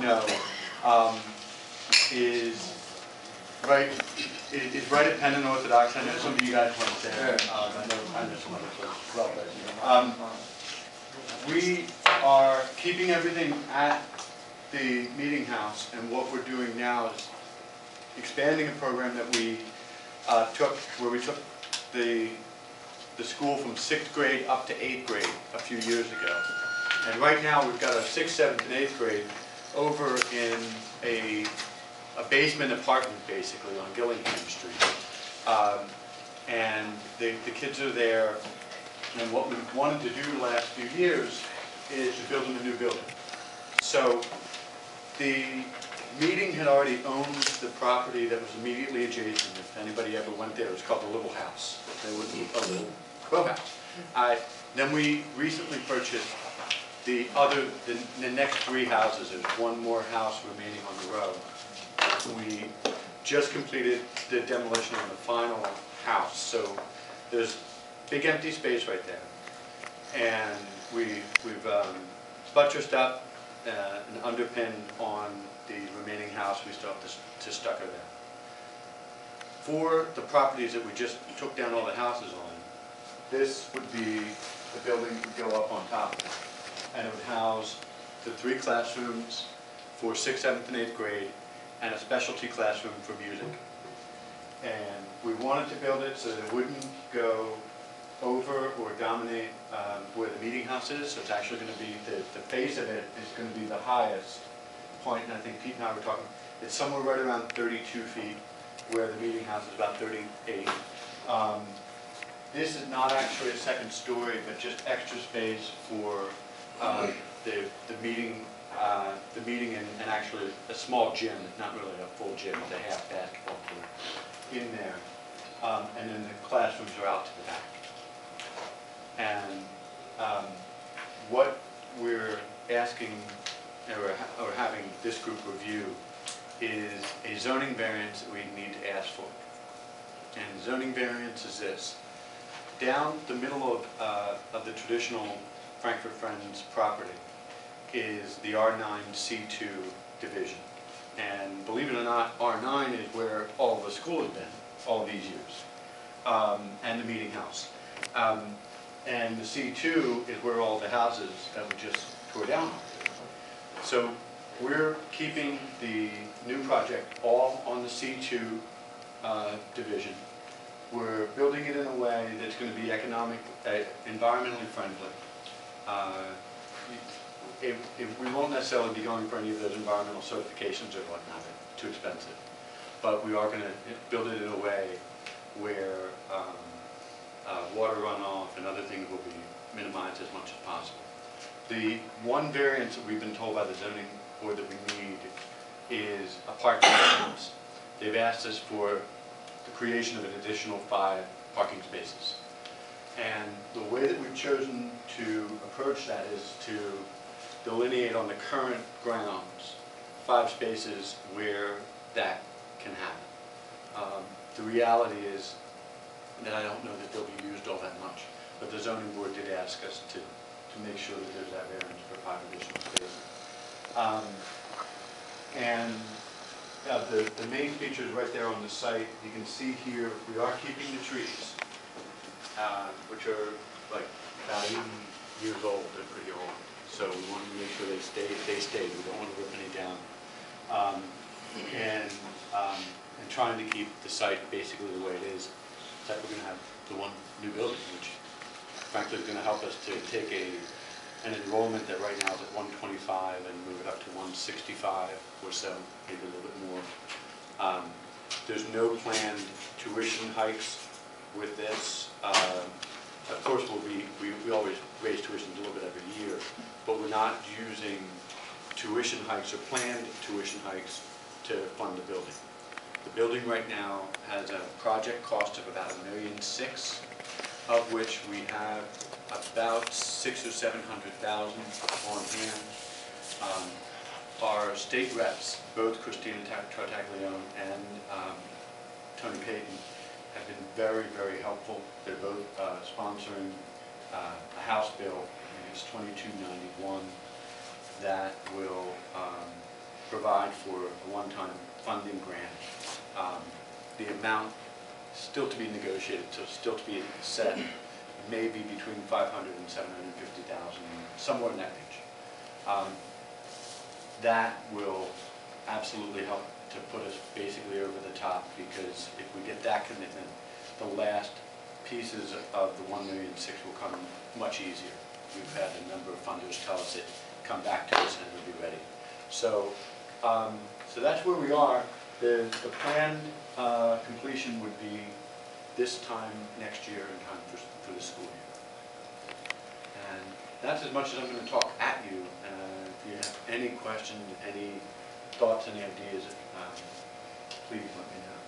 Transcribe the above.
know, is right at Penn and Orthodox. I know some of you guys went there. I know some other folks as well. But, we are keeping everything at the meeting house, and what we're doing now is expanding a program that we took the school from 6th grade up to 8th grade a few years ago. And right now we've got our 6th, 7th, and 8th grade over in a basement apartment, basically, on Gillingham Street. And the kids are there, and what we wanted to do the last few years is to build them a new building. So the meeting had already owned the property that was immediately adjacent. If anybody ever went there, it was called the Little House. There was a little row house. Then we recently purchased the next 3 houses. There's one more house remaining on the row. We just completed the demolition of the final house. So there's big empty space right there. And we've buttressed up an underpin on the remaining house. We still have to stucco that. For the properties that we just took down all the houses on, this would be the building that would go up on top of it. And it would house the 3 classrooms for 6th, 7th, and 8th grade, and a specialty classroom for music. And we wanted to build it so that it wouldn't go over or dominate where the meeting house is. So it's actually going to be, the face of it is going to be the highest point, and I think Pete and I were talking, it's somewhere right around 32 feet, where the meeting house is about 38. This is not actually a 2nd story, but just extra space for the meeting and actually a small gym, not really a full gym, it's a half basketball court in there. And then the classrooms are out to the back. And what we're asking or having this group review is a zoning variance that we need to ask for. And zoning variance is this. Down the middle of the traditional Frankford Friends property is the R9C2 division. And believe it or not, R9 is where all the school has been all these years, and the meeting house. And the C2 is where all the houses that we just tore down are. So we're keeping the new project all on the C2 division. We're building it in a way that's going to be environmentally friendly. We won't necessarily be going for any of those environmental certifications or whatnot, they're too expensive. But we are going to build it in a way where water runoff and other things will be minimized as much as possible. The one variance that we've been told by the zoning board that we need is a parking variance. They've asked us for the creation of an additional 5 parking spaces. And the way that we've chosen to approach that is to delineate on the current grounds 5 spaces where that can happen. The reality is that I don't know that they'll be used all that much, but the zoning board did ask us to make sure that there's that variance for 5 additional spaces. The main features right there on the site, you can see here, we are keeping the trees, which are like about 80 years old, they're pretty old. So we want to make sure they stay. We don't want to rip any down. And trying to keep the site basically the way it is. In fact, we're going to have the one new building, which frankly is going to help us to take an enrollment that right now is at 125 and move it up to 165 or so, maybe a little bit more. There's no planned tuition hikes with this. Of course, we always raise tuition a little bit every year, but we're not using tuition hikes or planned tuition hikes to fund the building. The building right now has a project cost of about $1.6 million, of which we have about $600,000 or $700,000 on hand. Our state reps, both Christina Tartaglione and Tony Payton, have been very, very helpful. They're both sponsoring a House bill, I think it's 2291, that will provide for a one-time funding grant. The amount still to be negotiated, so still to be set, maybe between 500 and 750,000, somewhere in that range. That will absolutely help to put us basically over the top, because if we get that commitment, the last pieces of the 1.6 million will come much easier. We've had a number of funders tell us it, come back to us and we'll be ready. So, so that's where we are. The planned completion would be this time next year in time for the school year. And that's as much as I'm going to talk at you. If you have any questions, any thoughts, any ideas, please let me know.